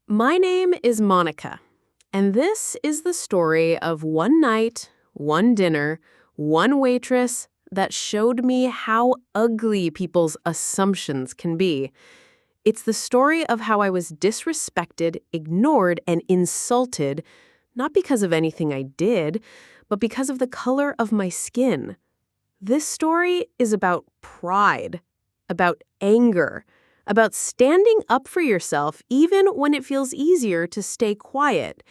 My name is Monica, and this is the story of one night, one dinner, one waitress that showed me how ugly people's assumptions can be. It's the story of how I was disrespected, ignored, and insulted, not because of anything I did, but because of the color of my skin. This story is about pride, about anger, about standing up for yourself even when it feels easier to stay quiet.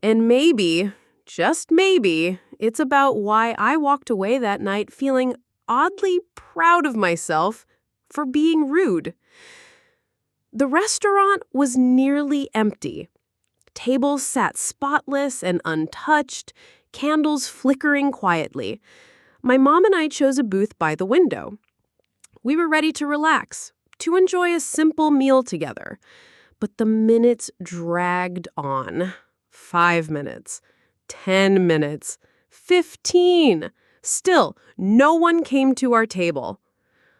And maybe, just maybe, it's about why I walked away that night feeling oddly proud of myself for being rude. The restaurant was nearly empty. Tables sat spotless and untouched, candles flickering quietly. My mom and I chose a booth by the window. We were ready to relax, to enjoy a simple meal together. But the minutes dragged on. 5 minutes, 10 minutes, 15. Still, no one came to our table.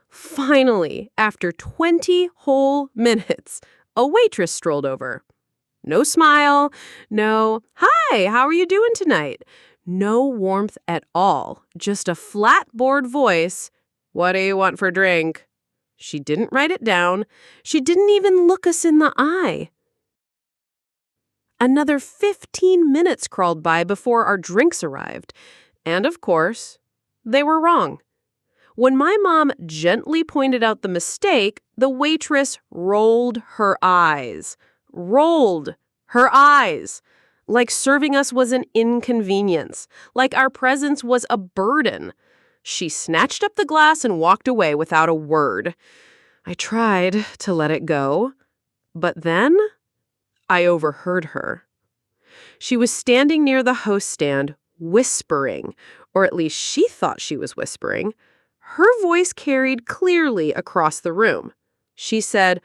Finally, after 20 whole minutes, a waitress strolled over. No smile, no, "Hi, how are you doing tonight?" No warmth at all, just a flat bored voice. "What do you want for drink?" She didn't write it down. She didn't even look us in the eye. Another 15 minutes crawled by before our drinks arrived. And of course, they were wrong. When my mom gently pointed out the mistake, the waitress rolled her eyes. Rolled her eyes. Like serving us was an inconvenience. Like our presence was a burden. She snatched up the glass and walked away without a word. I tried to let it go, but then I overheard her. She was standing near the host stand, whispering, or at least she thought she was whispering. Her voice carried clearly across the room. She said,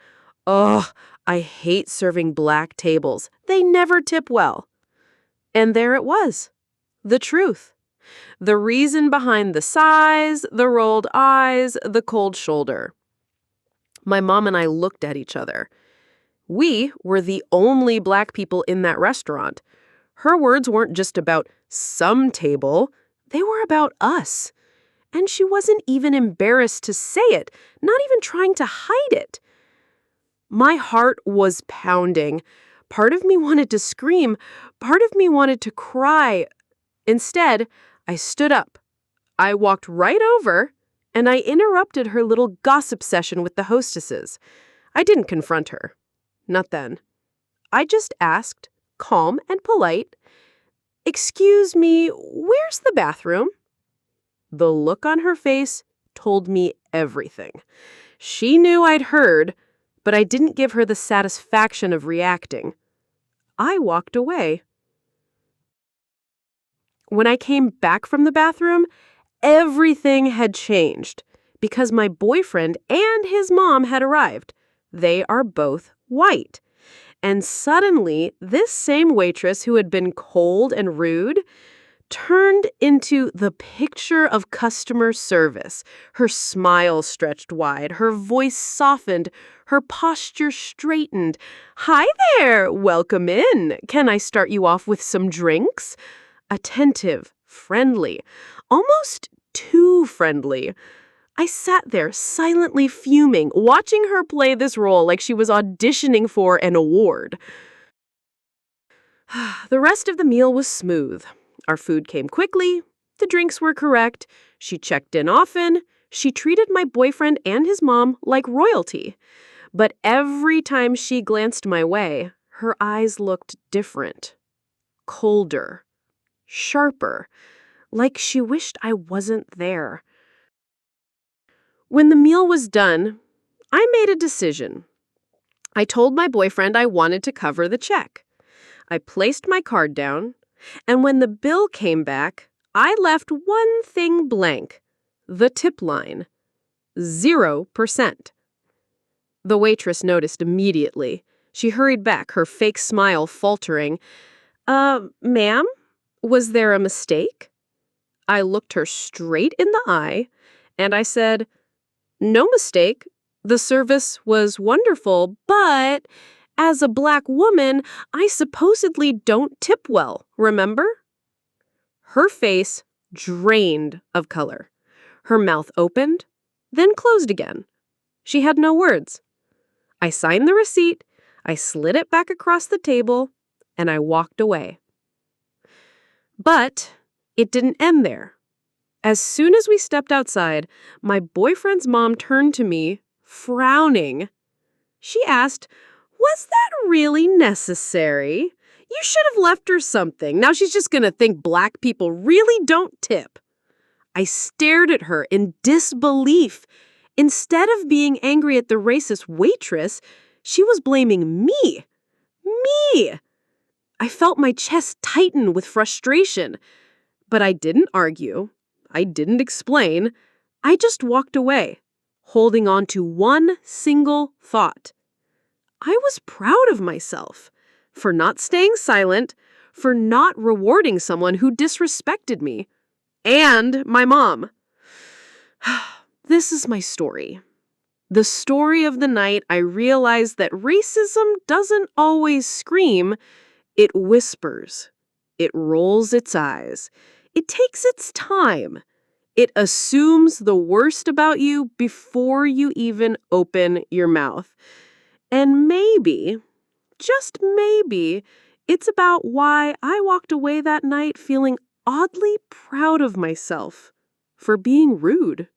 "Oh, I hate serving black tables. They never tip well." And there it was, the truth. The reason behind the sighs, the rolled eyes, the cold shoulder. My mom and I looked at each other. We were the only black people in that restaurant. Her words weren't just about some table, they were about us. And she wasn't even embarrassed to say it, not even trying to hide it. My heart was pounding. Part of me wanted to scream. Part of me wanted to cry. Instead, I stood up. I walked right over, and I interrupted her little gossip session with the hostesses. I didn't confront her. Not then. I just asked, calm and polite, "Excuse me, where's the bathroom?" The look on her face told me everything. She knew I'd heard, but I didn't give her the satisfaction of reacting. I walked away. When I came back from the bathroom, everything had changed because my boyfriend and his mom had arrived. They are both white. And suddenly, this same waitress who had been cold and rude turned into the picture of customer service. Her smile stretched wide, her voice softened, her posture straightened. "Hi there, welcome in. Can I start you off with some drinks?" Attentive, friendly, almost too friendly. I sat there silently fuming, watching her play this role like she was auditioning for an award. The rest of the meal was smooth. Our food came quickly. The drinks were correct. She checked in often. She treated my boyfriend and his mom like royalty. But every time she glanced my way, her eyes looked different, colder, sharper, like she wished I wasn't there. When the meal was done, I made a decision. I told my boyfriend I wanted to cover the check. I placed my card down, and when the bill came back, I left one thing blank: the tip line. 0%. The waitress noticed immediately. She hurried back, her fake smile faltering. Ma'am, was there a mistake?" I looked her straight in the eye, and I said, "No mistake. The service was wonderful, but..." As a black woman, I supposedly don't tip well, remember? Her face drained of color. Her mouth opened, then closed again. She had no words. I signed the receipt, I slid it back across the table, and I walked away. But it didn't end there. As soon as we stepped outside, my boyfriend's mom turned to me, frowning. She asked, "Was that really necessary? You should have left her something. Now she's just going to think black people really don't tip." I stared at her in disbelief. Instead of being angry at the racist waitress, she was blaming me. Me! I felt my chest tighten with frustration. But I didn't argue. I didn't explain. I just walked away, holding on to one single thought. I was proud of myself for not staying silent, for not rewarding someone who disrespected me, and my mom. This is my story. The story of the night I realized that racism doesn't always scream, it whispers. It rolls its eyes. It takes its time. It assumes the worst about you before you even open your mouth. And maybe, just maybe, it's about why I walked away that night feeling oddly proud of myself for being rude.